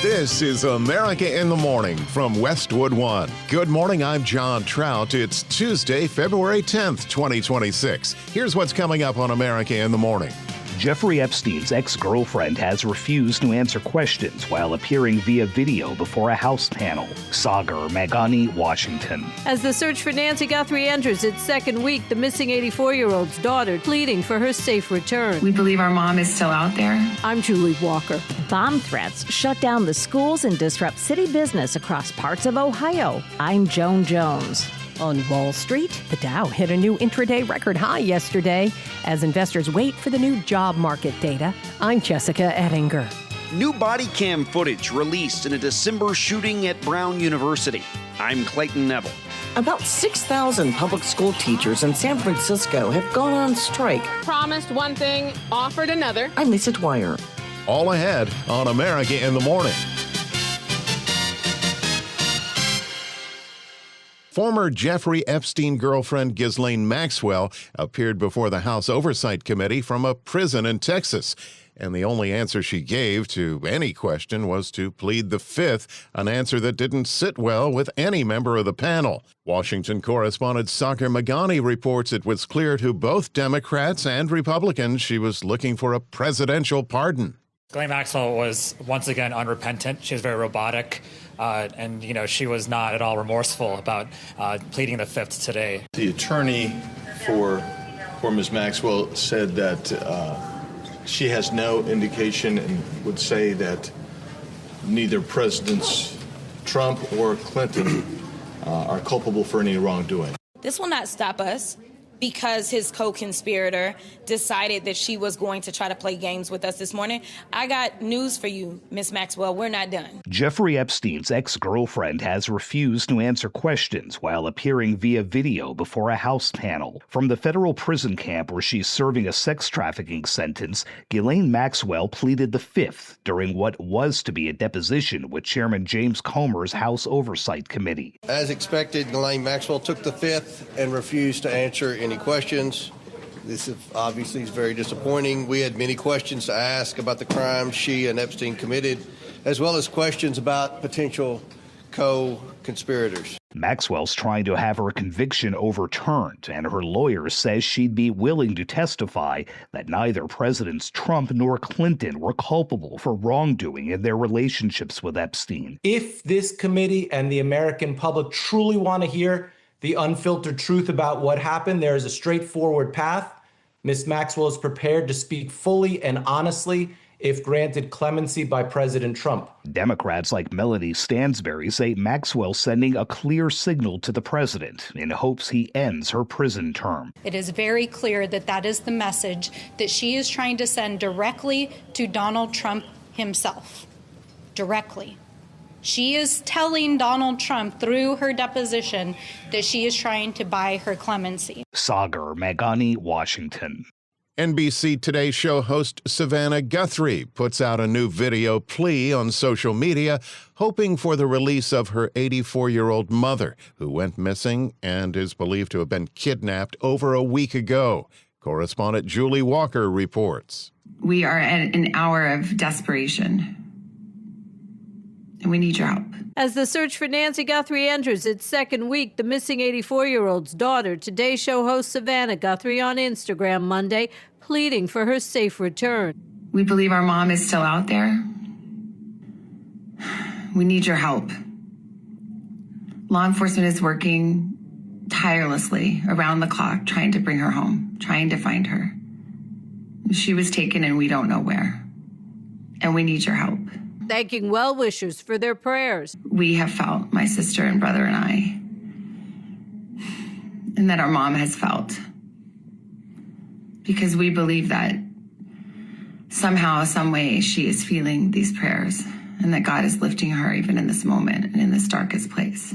This is America in the Morning from Westwood One. Good morning, I'm John Trout. It's Tuesday, February 10th, 2026. Here's what's coming up on America in the Morning. Jeffrey Epstein's ex-girlfriend has refused to answer questions while appearing via video before a House panel. Sagar Meghani, Washington. As the search for Nancy Guthrie enters its second week, the missing 84-year-old's daughter pleading for her safe return. We believe our mom is still out there. I'm Julie Walker. Bomb threats shut down the schools and disrupt city business across parts of Ohio. I'm Joan Jones. On Wall Street, the Dow hit a new intraday record high yesterday as investors wait for the new job market data. I'm Jessica Ettinger. New body cam footage released in a December shooting at Brown University. I'm Clayton Neville. About 6,000 public school teachers in San Francisco have gone on strike. Promised one thing, offered another. I'm Lisa Dwyer. All ahead on America in the Morning. Former Jeffrey Epstein girlfriend Ghislaine Maxwell appeared before the House Oversight Committee from a prison in Texas. And the only answer she gave to any question was to plead the fifth, an answer that didn't sit well with any member of the panel. Washington correspondent Sagar Meghani reports it was clear to both Democrats and Republicans she was looking for a presidential pardon. Ghislaine Maxwell was once again unrepentant. She was very robotic, and she was not at all remorseful about pleading the fifth today. The attorney for Ms. Maxwell said that she has no indication and would say that neither Presidents Trump or Clinton are culpable for any wrongdoing. This will not stop us, because his co-conspirator decided that she was going to try to play games with us this morning. I got news for you, Miss Maxwell. We're not done. Jeffrey Epstein's ex-girlfriend has refused to answer questions while appearing via video before a House panel. From the federal prison camp where she's serving a sex trafficking sentence, Ghislaine Maxwell pleaded the fifth during what was to be a deposition with Chairman James Comer's House Oversight Committee. As expected, Ghislaine Maxwell took the fifth and refused to answer any questions. This obviously is very disappointing. We had many questions to ask about the crimes she and Epstein committed, as well as questions about potential co-conspirators. Maxwell's trying to have her conviction overturned, and her lawyer says she'd be willing to testify that neither Presidents Trump nor Clinton were culpable for wrongdoing in their relationships with Epstein. If this committee and the American public truly want to hear the unfiltered truth about what happened, there is a straightforward path. Ms. Maxwell is prepared to speak fully and honestly if granted clemency by President Trump. Democrats like Melanie Stansbury say Maxwell's sending a clear signal to the president in hopes he ends her prison term. It is very clear that that is the message that she is trying to send directly to Donald Trump himself. Directly. She is telling Donald Trump through her deposition that she is trying to buy her clemency. Sagar Meghani, Washington. NBC Today show host Savannah Guthrie puts out a new video plea on social media, hoping for the release of her 84-year-old mother, who went missing and is believed to have been kidnapped over a week ago. Correspondent Julie Walker reports. We are at an hour of desperation, and we need your help. As the search for Nancy Guthrie enters its second week, the missing 84-year-old's daughter, Today Show host Savannah Guthrie on Instagram Monday, pleading for her safe return. We believe our mom is still out there. We need your help. Law enforcement is working tirelessly around the clock, trying to bring her home, trying to find her. She was taken and we don't know where. And we need your help. Thanking well-wishers for their prayers. We have felt, my sister and brother and I, and that our mom has felt. Because we believe that somehow, some way, she is feeling these prayers and that God is lifting her even in this moment and in this darkest place.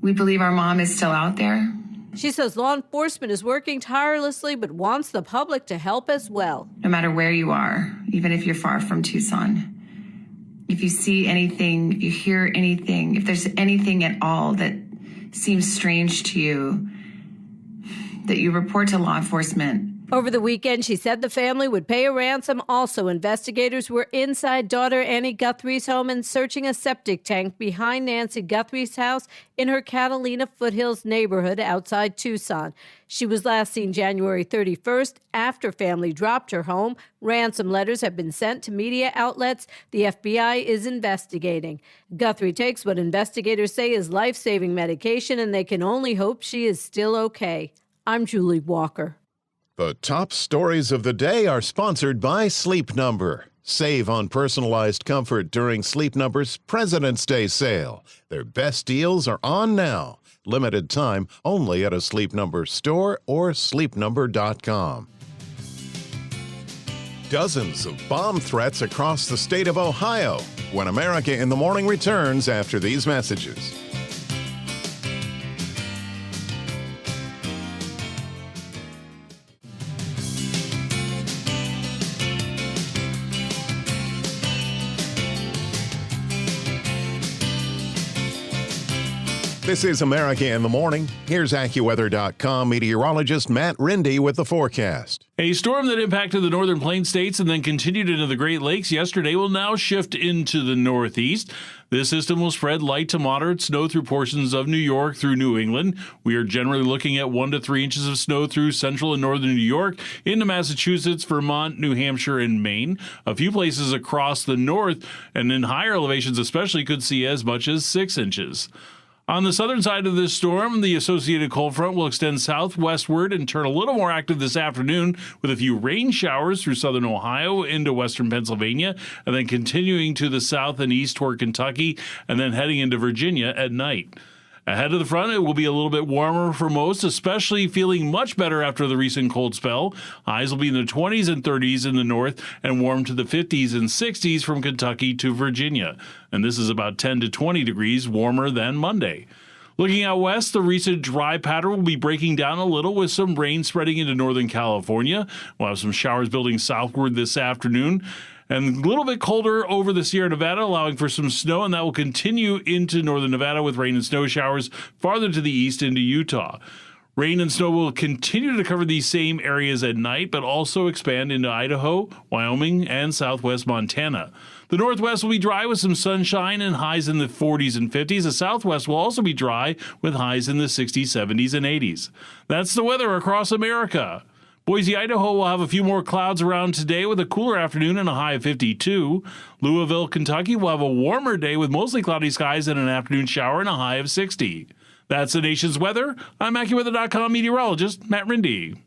We believe our mom is still out there. She says law enforcement is working tirelessly but wants the public to help as well. No matter where you are, even if you're far from Tucson, if you see anything, if you hear anything, if there's anything at all that seems strange to you, that you report to law enforcement Over the weekend, she said the family would pay a ransom. Also, investigators were inside daughter Annie Guthrie's home and searching a septic tank behind Nancy Guthrie's house in her Catalina Foothills neighborhood outside Tucson. She was last seen January 31st after family dropped her home. Ransom letters have been sent to media outlets. The FBI is investigating. Guthrie takes what investigators say is life-saving medication, and they can only hope she is still okay. I'm Julie Walker. The top stories of the day are sponsored by Sleep Number. Save on personalized comfort during Sleep Number's President's Day sale. Their best deals are on now. Limited time only at a Sleep Number store or sleepnumber.com. Dozens of bomb threats across the state of Ohio. When America in the Morning returns after these messages. This is America in the Morning. Here's AccuWeather.com meteorologist Matt Rindy with the forecast. A storm that impacted the northern plain states and then continued into the Great Lakes yesterday will now shift into the northeast. This system will spread light to moderate snow through portions of New York through New England. We are generally looking at 1 to 3 inches of snow through central and northern New York into Massachusetts, Vermont, New Hampshire, and Maine. A few places across the north and in higher elevations especially could see as much as 6 inches. On the southern side of this storm, the associated cold front will extend southwestward and turn a little more active this afternoon with a few rain showers through southern Ohio into western Pennsylvania, and then continuing to the south and east toward Kentucky, and then heading into Virginia at night. Ahead of the front, it will be a little bit warmer for most, especially feeling much better after the recent cold spell. Highs will be in the 20s and 30s in the north and warm to the 50s and 60s from Kentucky to Virginia. And this is about 10 to 20 degrees warmer than Monday. Looking out west, the recent dry pattern will be breaking down a little with some rain spreading into northern California. We'll have some showers building southward this afternoon. And a little bit colder over the Sierra Nevada, allowing for some snow, and that will continue into northern Nevada with rain and snow showers farther to the east into Utah. Rain and snow will continue to cover these same areas at night, but also expand into Idaho, Wyoming, and southwest Montana. The northwest will be dry with some sunshine and highs in the 40s and 50s. The southwest will also be dry with highs in the 60s, 70s, and 80s. That's the weather across America. Boise, Idaho will have a few more clouds around today with a cooler afternoon and a high of 52. Louisville, Kentucky will have a warmer day with mostly cloudy skies and an afternoon shower and a high of 60. That's the nation's weather. I'm AccuWeather.com meteorologist Matt Rindy.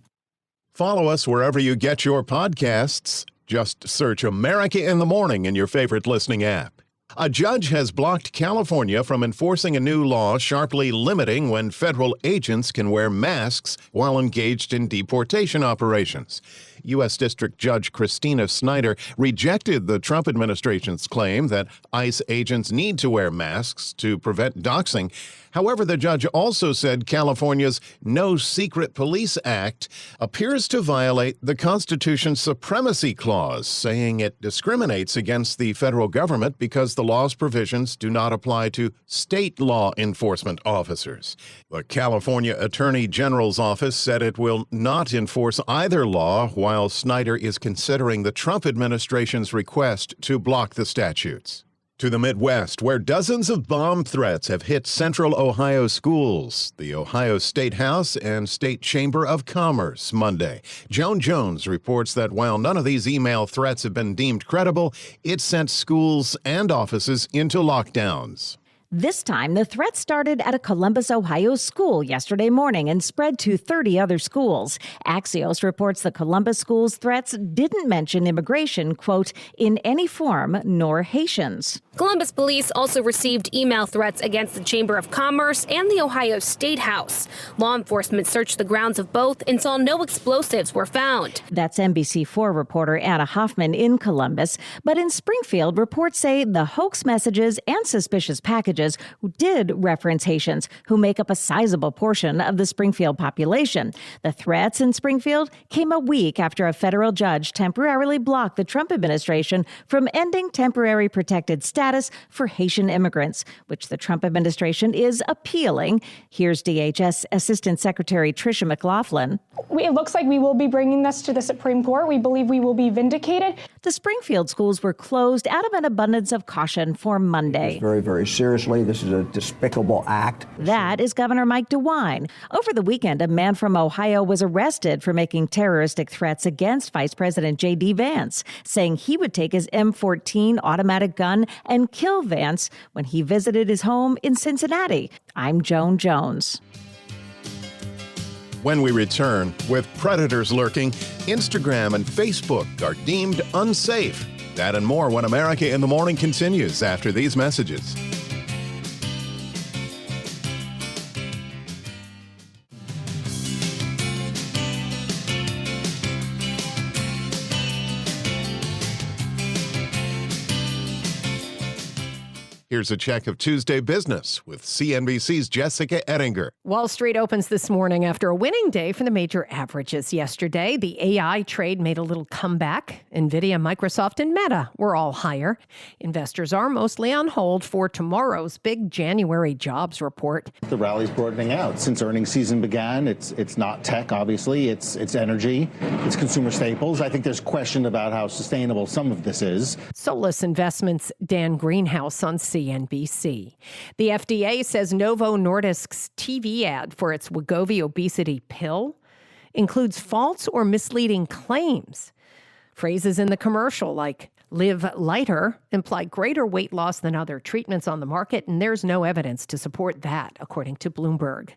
Follow us wherever you get your podcasts. Just search America in the Morning in your favorite listening app. A judge has blocked California from enforcing a new law sharply limiting when federal agents can wear masks while engaged in deportation operations. U.S. District Judge Christina Snyder rejected the Trump administration's claim that ICE agents need to wear masks to prevent doxing. However, the judge also said California's No Secret Police Act appears to violate the Constitution's Supremacy Clause, saying it discriminates against the federal government because the law's provisions do not apply to state law enforcement officers. The California Attorney General's office said it will not enforce either law while Snyder is considering the Trump administration's request to block the statutes. To the Midwest, where dozens of bomb threats have hit central Ohio schools. The Ohio State House and State Chamber of Commerce Monday. Joan Jones reports that while none of these email threats have been deemed credible, it sent schools and offices into lockdowns. This time, the threat started at a Columbus, Ohio school yesterday morning and spread to 30 other schools. Axios reports the Columbus school's threats didn't mention immigration, quote, in any form, nor Haitians. Columbus police also received email threats against the Chamber of Commerce and the Ohio State House. Law enforcement searched the grounds of both and saw no explosives were found. That's NBC4 reporter Anna Hoffman in Columbus. But in Springfield, reports say the hoax messages and suspicious packages messages did reference Haitians, who make up a sizable portion of the Springfield population. The threats in Springfield came a week after a federal judge temporarily blocked the Trump administration from ending temporary protected status for Haitian immigrants, which the Trump administration is appealing. Here's DHS Assistant Secretary Tricia McLaughlin. It looks like we will be bringing this to the Supreme Court. We believe we will be vindicated. The Springfield schools were closed out of an abundance of caution for Monday. Very, very seriously. This is a despicable act. That is Governor Mike DeWine. Over the weekend, a man from Ohio was arrested for making terroristic threats against Vice President J.D. Vance, saying he would take his M14 automatic gun and kill Vance when he visited his home in Cincinnati. I'm Joan Jones. When we return, with predators lurking, Instagram and Facebook are deemed unsafe. That and more when America in the Morning continues after these messages. Here's a check of Tuesday business with CNBC's Jessica Ettinger. Wall Street opens this morning after a winning day for the major averages yesterday. The AI trade made a little comeback. Nvidia, Microsoft, and Meta were all higher. Investors are mostly on hold for tomorrow's big January jobs report. The rally's broadening out. Since earnings season began, it's not tech, obviously. It's energy. It's consumer staples. I think there's question about how sustainable some of this is. Solus Investments' Dan Greenhouse on CNBC. The FDA says Novo Nordisk's TV ad for its Wegovy obesity pill includes false or misleading claims. Phrases in the commercial like live lighter imply greater weight loss than other treatments on the market, and there's no evidence to support that, according to Bloomberg.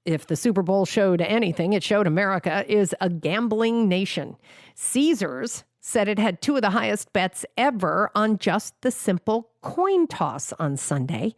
If the Super Bowl showed anything, it showed America is a gambling nation. Caesars said it had two of the highest bets ever on just the simple coin toss on Sunday.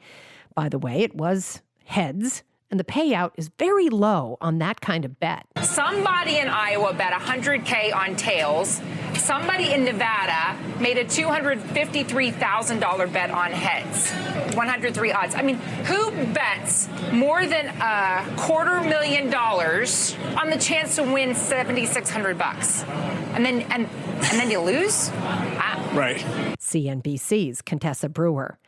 By the way, it was heads, and the payout is very low on that kind of bet. Somebody in Iowa bet $100K on tails. Somebody in Nevada made a $253,000 bet on heads. 103 odds. I mean, who bets more than $250,000 on the chance to win $7,600? And then you lose? Right. CNBC's Contessa Brewer.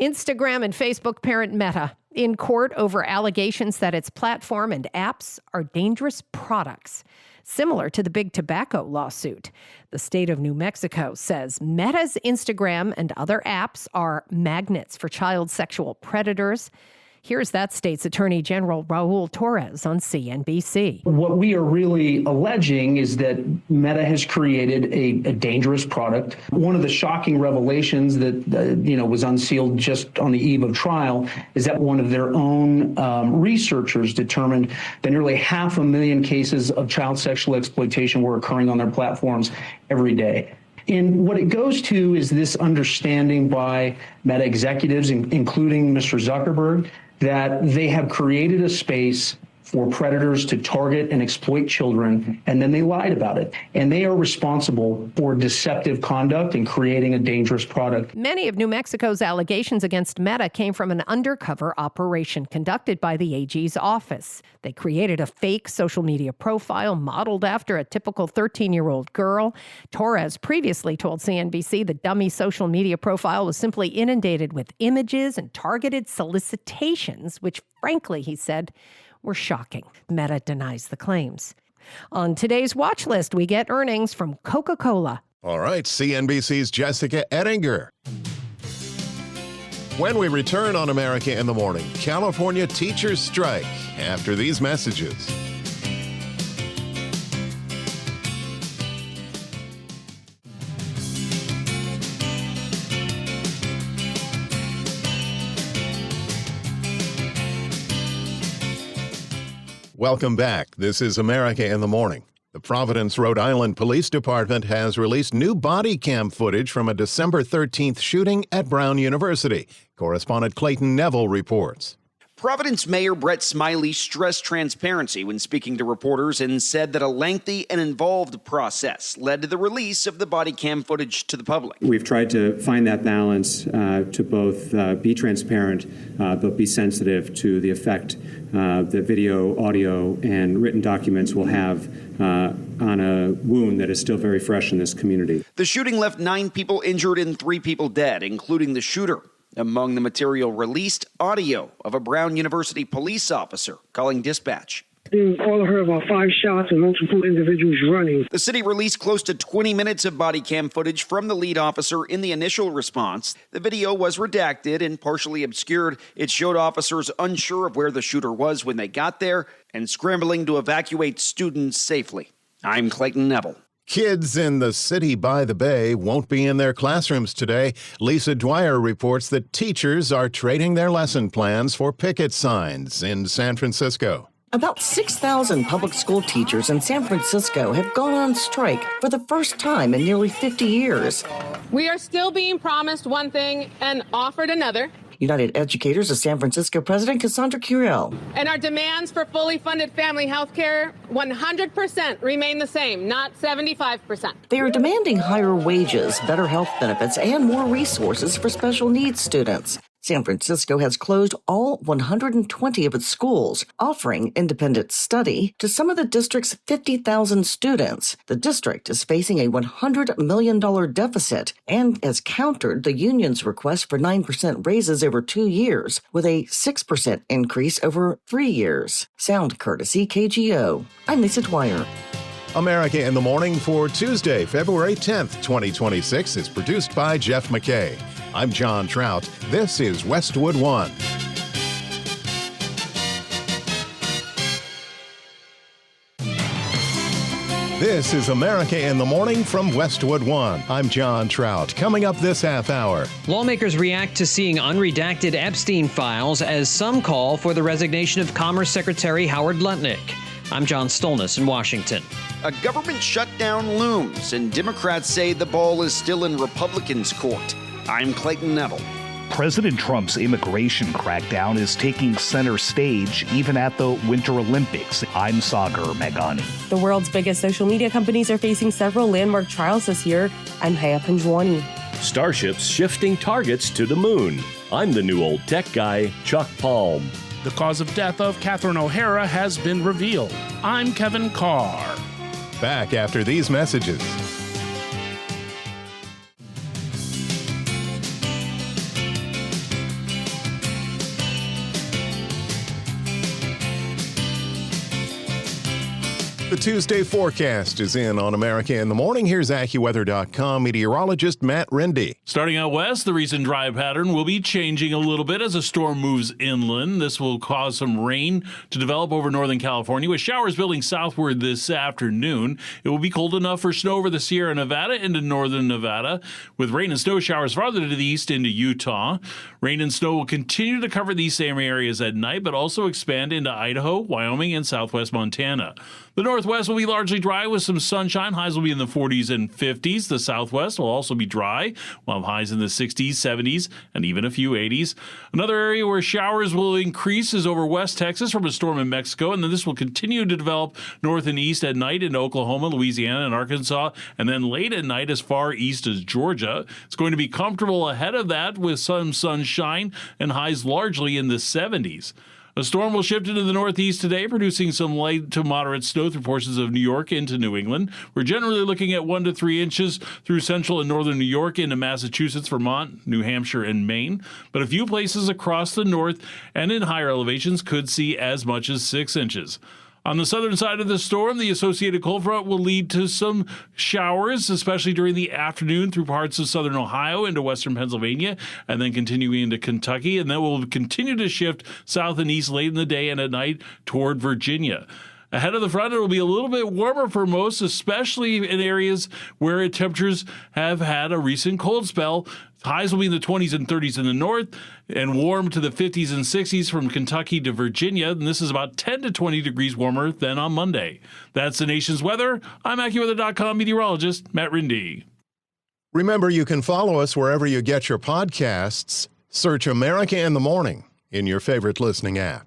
Instagram and Facebook parent Meta in court over allegations that its platform and apps are dangerous products, similar to the big tobacco lawsuit. The state of New Mexico says Meta's Instagram and other apps are magnets for child sexual predators. Here's that state's Attorney General Raul Torres on CNBC. What we are really alleging is that Meta has created a dangerous product. One of the shocking revelations that was unsealed just on the eve of trial is that one of their own researchers determined that nearly 500,000 cases of child sexual exploitation were occurring on their platforms every day. And what it goes to is this understanding by Meta executives, including Mr. Zuckerberg, that they have created a space for predators to target and exploit children, and then they lied about it. And they are responsible for deceptive conduct and creating a dangerous product. Many of New Mexico's allegations against Meta came from an undercover operation conducted by the AG's office. They created a fake social media profile modeled after a typical 13-year-old girl. Torres previously told CNBC the dummy social media profile was simply inundated with images and targeted solicitations, which, frankly, he said, were shocking. Meta denies the claims. On today's watch list, we get earnings from Coca-Cola. All right, CNBC's Jessica Ettinger. When we return on America in the Morning, California teachers strike after these messages. Welcome back. This is America in the Morning. The Providence, Rhode Island Police Department has released new body cam footage from a December 13th shooting at Brown University. Correspondent Clayton Neville reports. Providence Mayor Brett Smiley stressed transparency when speaking to reporters and said that a lengthy and involved process led to the release of the body cam footage to the public. We've tried to find that balance to both be transparent but be sensitive to the effect that video, audio, and written documents will have on a wound that is still very fresh in this community. The shooting left 9 people injured and 3 people dead, including the shooter. Among the material released, audio of a Brown University police officer calling dispatch. All heard about 5 shots and multiple individuals running. The city released close to 20 minutes of body cam footage from the lead officer in the initial response. The video was redacted and partially obscured. It showed officers unsure of where the shooter was when they got there and scrambling to evacuate students safely. I'm Clayton Neville. Kids in the city by the bay won't be in their classrooms today. Lisa Dwyer reports that teachers are trading their lesson plans for picket signs in San Francisco. About 6,000 public school teachers in San Francisco have gone on strike for the first time in nearly 50 years. We are still being promised one thing and offered another. United Educators of San Francisco President Cassandra Curiel. And our demands for fully funded family health care 100% remain the same, not 75%. They are demanding higher wages, better health benefits, and more resources for special needs students. San Francisco has closed all 120 of its schools, offering independent study to some of the district's 50,000 students. The district is facing a $100 million deficit and has countered the union's request for 9% raises over 2 years, with a 6% increase over 3 years. Sound courtesy KGO. I'm Lisa Dwyer. America in the Morning for Tuesday, February 10th, 2026 is produced by Jeff McKay. I'm John Trout. This is Westwood One. This is America in the Morning from Westwood One. I'm John Trout. Coming up this half hour. Lawmakers react to seeing unredacted Epstein files as some call for the resignation of Commerce Secretary Howard Lutnick. I'm John Stolness in Washington. A government shutdown looms, and Democrats say the ball is still in Republicans' court. I'm Clayton Neville. President Trump's immigration crackdown is taking center stage even at the Winter Olympics. I'm Sagar Meghani. The world's biggest social media companies are facing several landmark trials this year. I'm Haya Panjwani. Starships shifting targets to the moon. I'm the new old tech guy, Chuck Palm. The cause of death of Catherine O'Hara has been revealed. I'm Kevin Carr. Back after these messages. The Tuesday forecast is in on America in the Morning. Here's AccuWeather.com meteorologist Matt Rindy. Starting out west, the recent dry pattern will be changing a little bit as a storm moves inland. This will cause some rain to develop over Northern California, with showers building southward this afternoon. It will be cold enough for snow over the Sierra Nevada into northern Nevada, with rain and snow showers farther to the east into Utah. Rain and snow will continue to cover these same areas at night, but also expand into Idaho, Wyoming, and southwest Montana. The northwest will be largely dry with some sunshine. Highs will be in the 40s and 50s. The southwest will also be dry. We'll have highs in the 60s, 70s, and even a few 80s. Another area where showers will increase is over West Texas from a storm in Mexico, and then this will continue to develop north and east at night into Oklahoma, Louisiana, and Arkansas, and then late at night as far east as Georgia. It's going to be comfortable ahead of that with some sunshine and highs largely in the 70s. A storm will shift into the northeast today, producing some light to moderate snow through portions of New York into New England. We're generally looking at 1 to 3 inches through central and northern New York into Massachusetts, Vermont, New Hampshire, and Maine. But a few places across the north and in higher elevations could see as much as 6 inches. On the southern side of the storm, the associated cold front will lead to some showers, especially during the afternoon through parts of southern Ohio into western Pennsylvania, and then continuing into Kentucky. And then we'll continue to shift south and east late in the day and at night toward Virginia. Ahead of the front, it will be a little bit warmer for most, especially in areas where temperatures have had a recent cold spell. Highs will be in the 20s and 30s in the north and warm to the 50s and 60s from Kentucky to Virginia. And this is about 10 to 20 degrees warmer than on Monday. That's the nation's weather. I'm AccuWeather.com meteorologist Matt Rindy. Remember, you can follow us wherever you get your podcasts. Search America in the Morning. in your favorite listening app.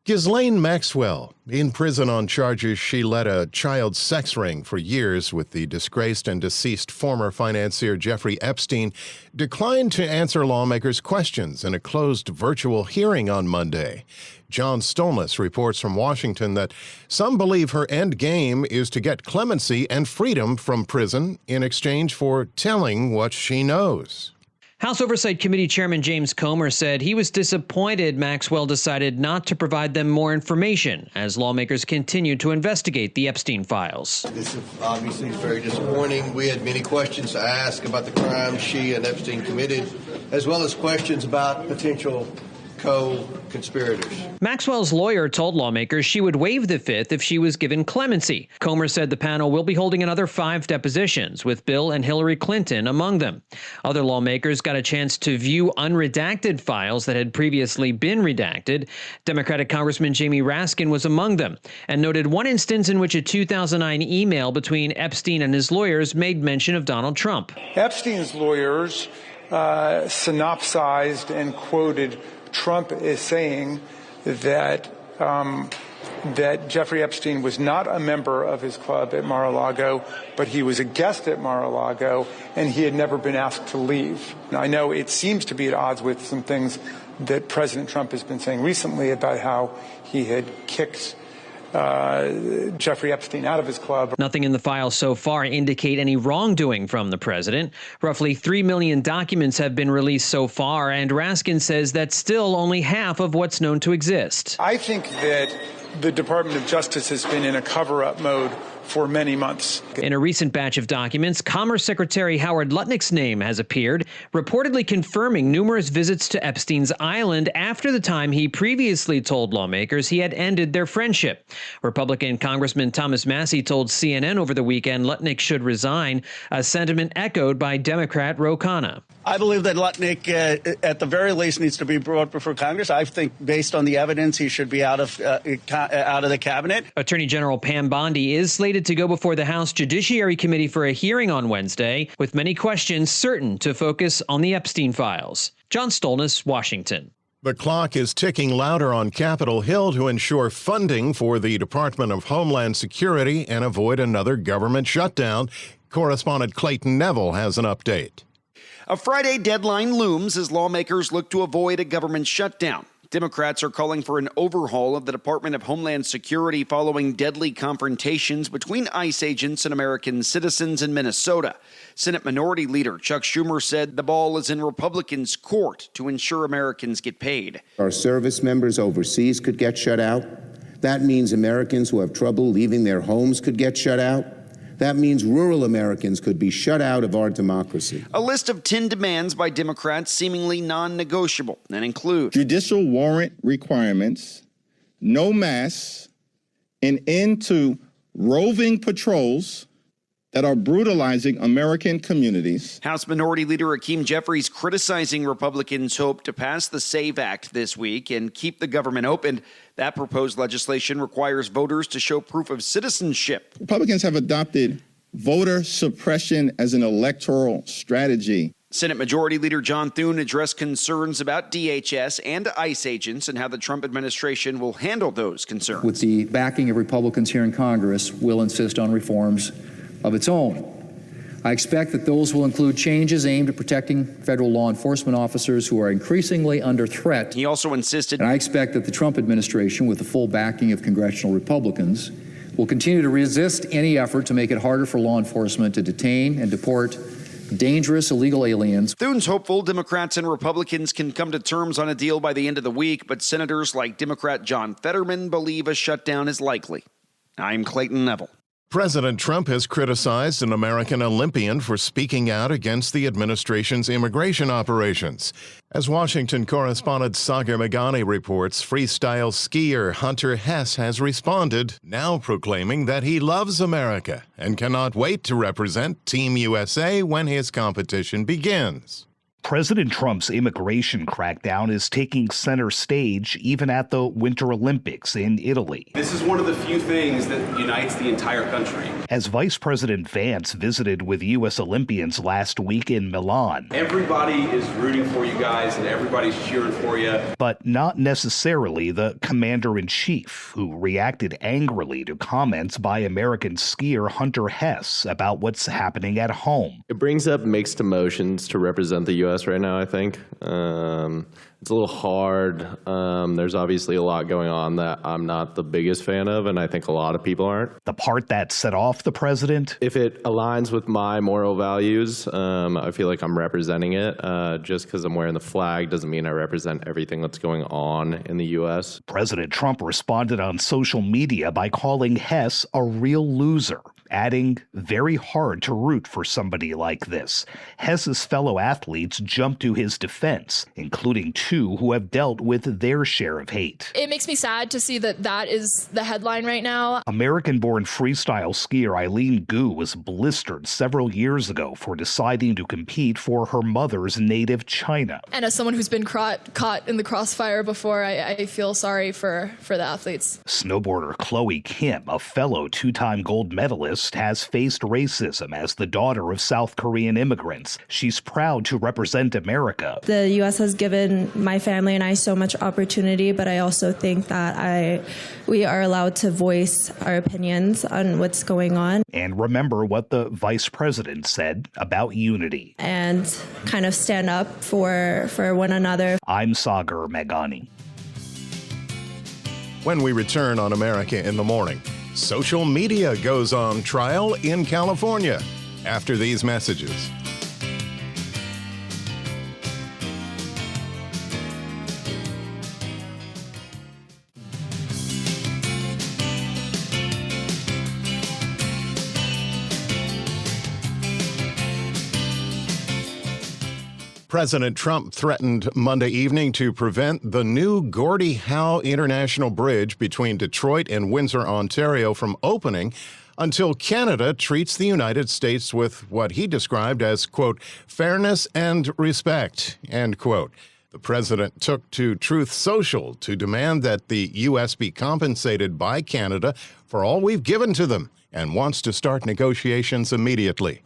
Ghislaine Maxwell, in prison on charges she led a child sex ring for years with the disgraced and deceased former financier Jeffrey Epstein, declined to answer lawmakers' questions in a closed virtual hearing on Monday. John Stolnis reports from Washington that some believe her end game is to get clemency and freedom from prison in exchange for telling what she knows. House Oversight Committee Chairman James Comer said he was disappointed Maxwell decided not to provide them more information as lawmakers continued to investigate the Epstein files. This is obviously very disappointing. We had many questions to ask about the crimes she and Epstein committed, as well as questions about potential co-conspirators. Maxwell's lawyer told lawmakers she would waive the fifth if she was given clemency. Comer said the panel will be holding another 5 depositions, with Bill and Hillary Clinton among them. Other lawmakers got a chance to view unredacted files that had previously been redacted. Democratic Congressman Jamie Raskin was among them and noted one instance in which a 2009 email between Epstein and his lawyers made mention of Donald Trump. Epstein's lawyers synopsized and quoted Trump is saying that Jeffrey Epstein was not a member of his club at Mar-a-Lago, but he was a guest at Mar-a-Lago, and he had never been asked to leave. Now, I know it seems to be at odds with some things that President Trump has been saying recently about how he had kicked Jeffrey Epstein out of his club. Nothing in the files so far indicate any wrongdoing from the president. Roughly 3 million documents have been released so far, and Raskin says that's still only half of what's known to exist. I think that the Department of Justice has been in a cover-up mode for many months. In a recent batch of documents, Commerce Secretary Howard Lutnick's name has appeared, reportedly confirming numerous visits to Epstein's island after the time he previously told lawmakers he had ended their friendship. Republican Congressman Thomas Massey told CNN over the weekend Lutnick should resign, a sentiment echoed by Democrat Ro Khanna. I believe that Lutnick, at the very least, needs to be brought before Congress. I think, based on the evidence, he should be out of the cabinet. Attorney General Pam Bondi is slated to go before the House Judiciary Committee for a hearing on Wednesday, with many questions certain to focus on the Epstein files. John Stolnis, Washington. The clock is ticking louder on Capitol Hill to ensure funding for the Department of Homeland Security and avoid another government shutdown. Correspondent Clayton Neville has an update. A Friday deadline looms as lawmakers look to avoid a government shutdown. Democrats are calling for an overhaul of the Department of Homeland Security following deadly confrontations between ICE agents and American citizens in Minnesota. Senate Minority Leader Chuck Schumer said the ball is in Republicans' court to ensure Americans get paid. Our service members overseas could get shut out. That means Americans who have trouble leaving their homes could get shut out. That means rural Americans could be shut out of our democracy. A list of 10 demands by Democrats seemingly non-negotiable and include judicial warrant requirements, no masks, an end to roving patrols that are brutalizing American communities. House Minority Leader Hakeem Jeffries criticizing Republicans' hope to pass the SAVE Act this week and keep the government open. That proposed legislation requires voters to show proof of citizenship. Republicans have adopted voter suppression as an electoral strategy. Senate Majority Leader John Thune addressed concerns about DHS and ICE agents and how the Trump administration will handle those concerns. With the backing of Republicans here in Congress, we'll insist on reforms of its own. I expect that those will include changes aimed at protecting federal law enforcement officers who are increasingly under threat. He also insisted, and I expect that the Trump administration, with the full backing of congressional Republicans, will continue to resist any effort to make it harder for law enforcement to detain and deport dangerous illegal aliens. Thune's hopeful Democrats and Republicans can come to terms on a deal by the end of the week, but senators like Democrat John Fetterman believe a shutdown is likely. I'm Clayton Neville. President Trump has criticized an American Olympian for speaking out against the administration's immigration operations. As Washington correspondent Sagar Meghani reports, freestyle skier Hunter Hess has responded, now proclaiming that he loves America and cannot wait to represent Team USA when his competition begins. President Trump's immigration crackdown is taking center stage even at the Winter Olympics in Italy. This is one of the few things that unites the entire country. As Vice President Vance visited with U.S. Olympians last week in Milan. Everybody is rooting for you guys and everybody's cheering for you. But not necessarily the commander-in-chief, who reacted angrily to comments by American skier Hunter Hess about what's happening at home. It brings up mixed emotions to represent the U.S. right now, I think. It's a little hard. There's obviously a lot going on that I'm not the biggest fan of, and I think a lot of people aren't. The part that set off the president? If it aligns with my moral values, I feel like I'm representing it. Just because I'm wearing the flag doesn't mean I represent everything that's going on in the U.S. President Trump responded on social media by calling Hess a real loser, adding, very hard to root for somebody like this. Hess's fellow athletes jumped to his defense, including two who have dealt with their share of hate. It makes me sad to see that is the headline right now. American-born freestyle skier Eileen Gu was blistered several years ago for deciding to compete for her mother's native China. And as someone who's been caught in the crossfire before, I feel sorry for the athletes. Snowboarder Chloe Kim, a fellow two-time gold medalist, has faced racism as the daughter of South Korean immigrants. She's proud to represent America. The U.S. has given my family and I so much opportunity, but I also think that we are allowed to voice our opinions on what's going on. And remember what the vice president said about unity. And kind of stand up for one another. I'm Sagar Meghani. When we return on America in the Morning, social media goes on trial in California after these messages. President Trump threatened Monday evening to prevent the new Gordie Howe International Bridge between Detroit and Windsor, Ontario, from opening until Canada treats the United States with what he described as, quote, fairness and respect, end quote. The president took to Truth Social to demand that the U.S. be compensated by Canada for all we've given to them and wants to start negotiations immediately.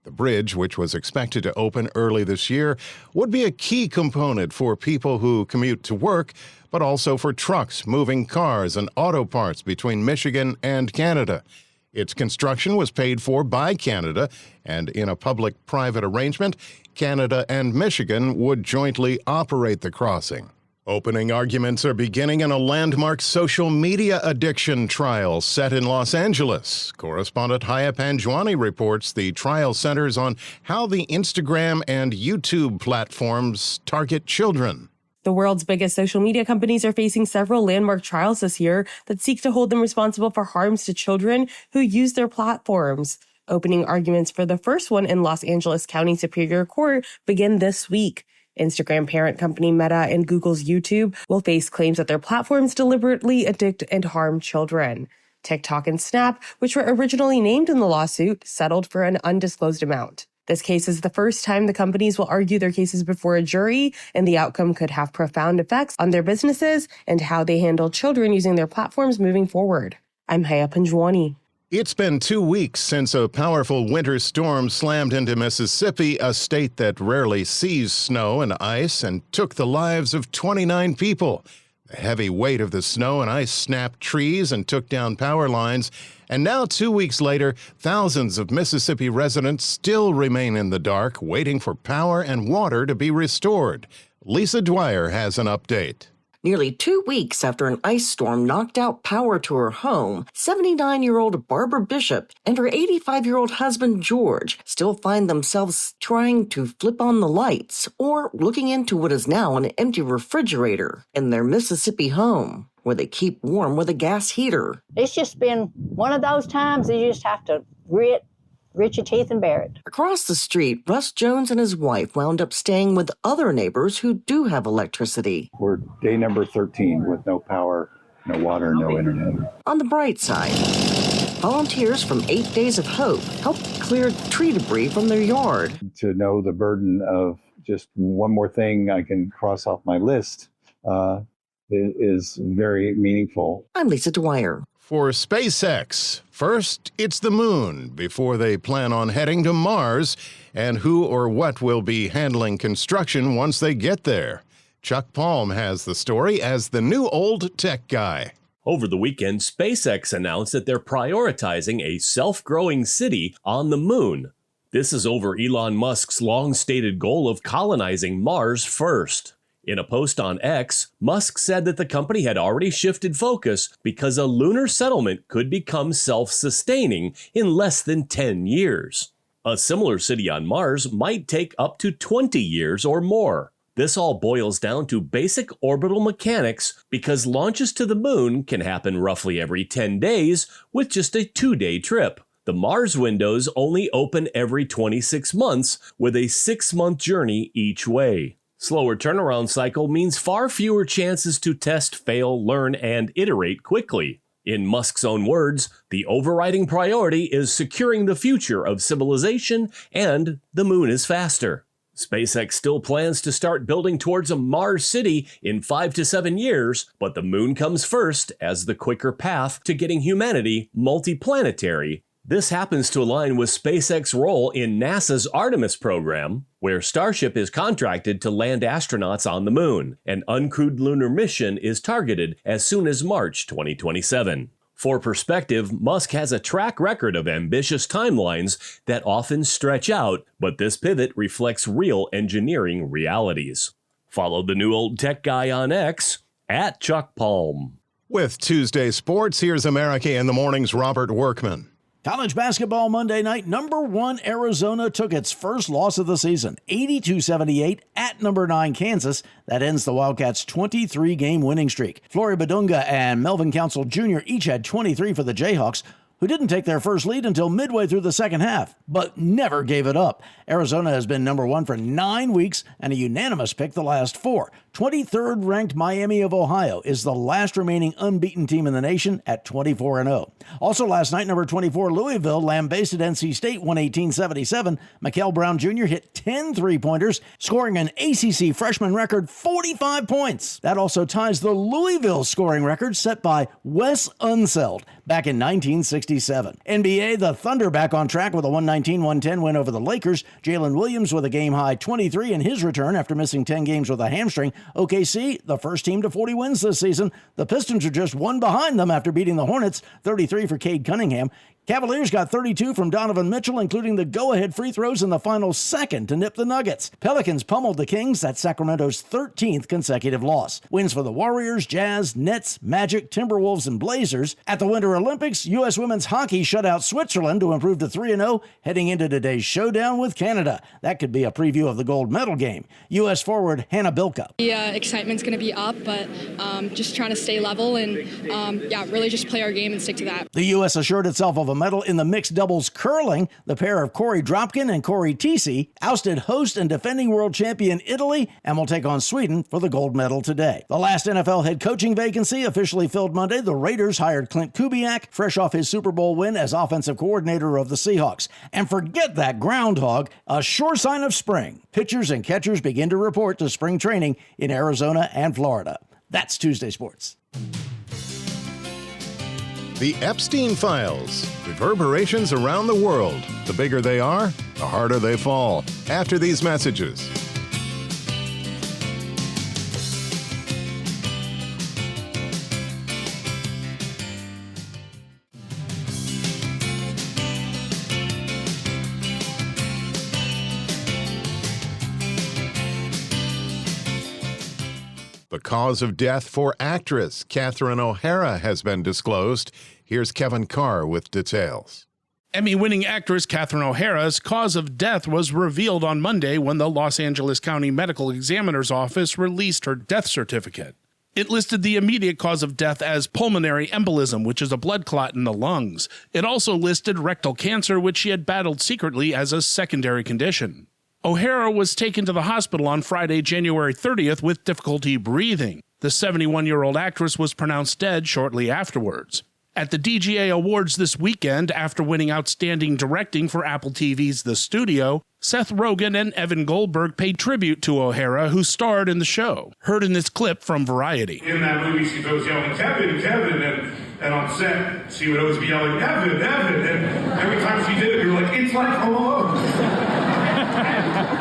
The bridge, which was expected to open early this year, would be a key component for people who commute to work, but also for trucks moving cars and auto parts between Michigan and Canada. Its construction was paid for by Canada, and in a public-private arrangement, Canada and Michigan would jointly operate the crossing. Opening arguments are beginning in a landmark social media addiction trial set in Los Angeles. Correspondent Haya Panjwani reports the trial centers on how the Instagram and YouTube platforms target children. The world's biggest social media companies are facing several landmark trials this year that seek to hold them responsible for harms to children who use their platforms. Opening arguments for the first one in Los Angeles County Superior Court begin this week. Instagram parent company Meta and Google's YouTube will face claims that their platforms deliberately addict and harm children. TikTok and Snap, which were originally named in the lawsuit, settled for an undisclosed amount. This case is the first time the companies will argue their cases before a jury, and the outcome could have profound effects on their businesses and how they handle children using their platforms moving forward. I'm Haya Panjwani. It's been 2 weeks since a powerful winter storm slammed into Mississippi, a state that rarely sees snow and ice, and took the lives of 29 people. The heavy weight of the snow and ice snapped trees and took down power lines. And now, 2 weeks later, thousands of Mississippi residents still remain in the dark, waiting for power and water to be restored. Lisa Dwyer has an update. Nearly 2 weeks after an ice storm knocked out power to her home, 79-year-old Barbara Bishop and her 85-year-old husband George still find themselves trying to flip on the lights or looking into what is now an empty refrigerator in their Mississippi home, where they keep warm with a gas heater. It's just been one of those times you just have to grit your teeth and bear it. Across the street, Russ Jones and his wife wound up staying with other neighbors who do have electricity. We're day number 13 with no power, no water, no internet. On the bright side, volunteers from 8 Days of Hope helped cleared tree debris from their yard. To know the burden of just one more thing I can cross off my list is very meaningful. I'm Lisa Dwyer. For SpaceX, first it's the moon before they plan on heading to Mars, and who or what will be handling construction once they get there. Chuck Palm has the story as the new old tech guy. Over the weekend, SpaceX announced that they're prioritizing a self-growing city on the moon. This is over Elon Musk's long-stated goal of colonizing Mars first. In a post on X, Musk said that the company had already shifted focus because a lunar settlement could become self-sustaining in less than 10 years. A similar city on Mars might take up to 20 years or more. This all boils down to basic orbital mechanics because launches to the moon can happen roughly every 10 days with just a 2-day trip. The Mars windows only open every 26 months with a 6-month journey each way. Slower turnaround cycle means far fewer chances to test, fail, learn, and iterate quickly. In Musk's own words, the overriding priority is securing the future of civilization, and the moon is faster. SpaceX still plans to start building towards a Mars city in 5 to 7 years, but the moon comes first as the quicker path to getting humanity multiplanetary. This happens to align with SpaceX's role in NASA's Artemis program, where Starship is contracted to land astronauts on the moon. An uncrewed lunar mission is targeted as soon as March 2027. For perspective, Musk has a track record of ambitious timelines that often stretch out, but this pivot reflects real engineering realities. Follow the new old tech guy on X, @ChuckPalm. With Tuesday Sports, here's America in the Morning's Robert Workman. College basketball Monday night, number 1 Arizona took its first loss of the season, 82-78 at number 9 Kansas. That ends the Wildcats' 23-game winning streak. Flory Badunga and Melvin Council Jr. each had 23 for the Jayhawks, who didn't take their first lead until midway through the second half, but never gave it up. Arizona has been number 1 for 9 weeks and a unanimous pick the last 4. 23rd ranked Miami of Ohio is the last remaining unbeaten team in the nation at 24-0. Also last night, number 24 Louisville lambasted NC State 118-77. Mikael Brown Jr. hit 10 3-pointers, scoring an ACC freshman record 45 points. That also ties the Louisville scoring record set by Wes Unseld back in 1967. NBA, the Thunder back on track with a 119-110 win over the Lakers. Jalen Williams with a game-high 23 in his return after missing 10 games with a hamstring. OKC, the first team to 40 wins this season. The Pistons are just 1 behind them after beating the Hornets, 33 for Cade Cunningham. Cavaliers got 32 from Donovan Mitchell, including the go-ahead free throws in the final second to nip the Nuggets. Pelicans pummeled the Kings. That's Sacramento's 13th consecutive loss. Wins for the Warriors, Jazz, Nets, Magic, Timberwolves, and Blazers. At the Winter Olympics, U.S. women's hockey shut out Switzerland to improve to 3-0, heading into today's showdown with Canada. That could be a preview of the gold medal game. U.S. forward Hannah Bilka. The excitement's going to be up, but just trying to stay level and, really just play our game and stick to that. The U.S. assured itself of a medal in the mixed doubles curling. The pair of Corey Dropkin and Corey Tisi ousted host and defending world champion Italy and will take on Sweden for the gold medal today. The last NFL head coaching vacancy officially filled Monday. The Raiders hired Clint Kubiak, fresh off his Super Bowl win as offensive coordinator of the Seahawks. And forget that groundhog, a sure sign of spring. Pitchers and catchers begin to report to spring training in Arizona and Florida. That's Tuesday Sports. The Epstein Files. Reverberations around the world. The bigger they are, the harder they fall. After these messages. The cause of death for actress Catherine O'Hara has been disclosed. Here's Kevin Carr with details. Emmy-winning actress Catherine O'Hara's cause of death was revealed on Monday when the Los Angeles County Medical Examiner's Office released her death certificate. It listed the immediate cause of death as pulmonary embolism, which is a blood clot in the lungs. It also listed rectal cancer, which she had battled secretly as a secondary condition. O'Hara was taken to the hospital on Friday, January 30th with difficulty breathing. The 71-year-old actress was pronounced dead shortly afterwards. At the DGA Awards this weekend, after winning Outstanding Directing for Apple TV's The Studio, Seth Rogen and Evan Goldberg paid tribute to O'Hara, who starred in the show. Heard in this clip from Variety. In that movie, she was yelling, Kevin, Kevin, and on set, she would always be yelling, Evan, Evan, and every time she did it, you were like, it's like Home Alone.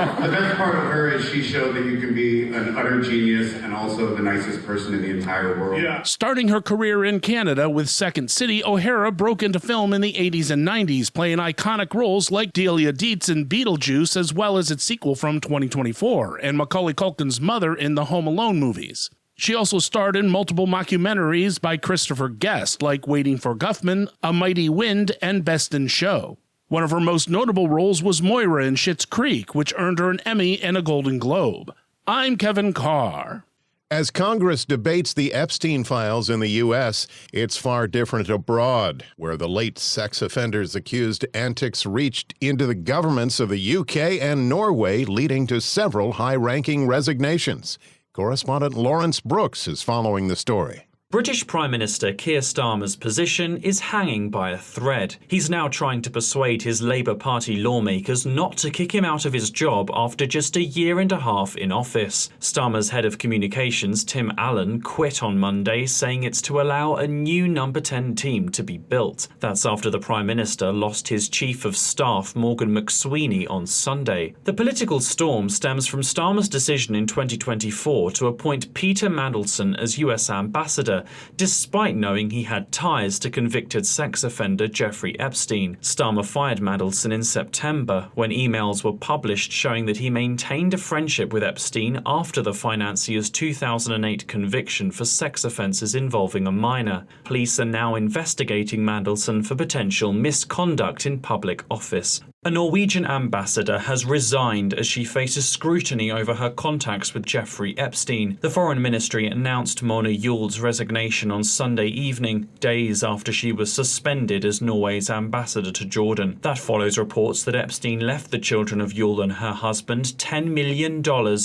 The best part of her is she showed that you can be an utter genius and also the nicest person in the entire world. Yeah. Starting her career in Canada with Second City, O'Hara broke into film in the 80s and 90s, playing iconic roles like Delia Dietz in Beetlejuice, as well as its sequel from 2024, and Macaulay Culkin's mother in the Home Alone movies. She also starred in multiple mockumentaries by Christopher Guest, like Waiting for Guffman, A Mighty Wind, and Best in Show. One of her most notable roles was Moira in Schitt's Creek, which earned her an Emmy and a Golden Globe. I'm Kevin Carr. As Congress debates the Epstein files in the U.S., it's far different abroad, where the late sex offenders accused antics reached into the governments of the U.K. and Norway, leading to several high-ranking resignations. Correspondent Lawrence Brooks is following the story. British Prime Minister Keir Starmer's position is hanging by a thread. He's now trying to persuade his Labour Party lawmakers not to kick him out of his job after just a year and a half in office. Starmer's head of communications, Tim Allen, quit on Monday, saying it's to allow a new number 10 team to be built. That's after the Prime Minister lost his Chief of Staff, Morgan McSweeney, on Sunday. The political storm stems from Starmer's decision in 2024 to appoint Peter Mandelson as US Ambassador, despite knowing he had ties to convicted sex offender Jeffrey Epstein. Starmer fired Mandelson in September when emails were published showing that he maintained a friendship with Epstein after the financier's 2008 conviction for sex offences involving a minor. Police are now investigating Mandelson for potential misconduct in public office. A Norwegian ambassador has resigned as she faces scrutiny over her contacts with Jeffrey Epstein. The Foreign Ministry announced Mona Juul's resignation on Sunday evening, days after she was suspended as Norway's ambassador to Jordan. That follows reports that Epstein left the children of Juul and her husband $10 million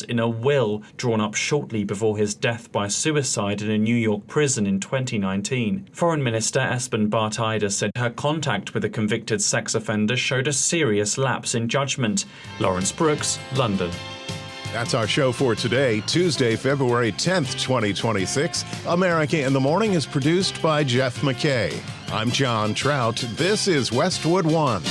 in a will drawn up shortly before his death by suicide in a New York prison in 2019. Foreign Minister Espen Barth Eide said her contact with a convicted sex offender showed a serious lapse in judgment. Lawrence Brooks, London. That's our show for today, Tuesday, February 10th, 2026. America in the Morning is produced by Jeff McKay. I'm John Trout. This is Westwood One.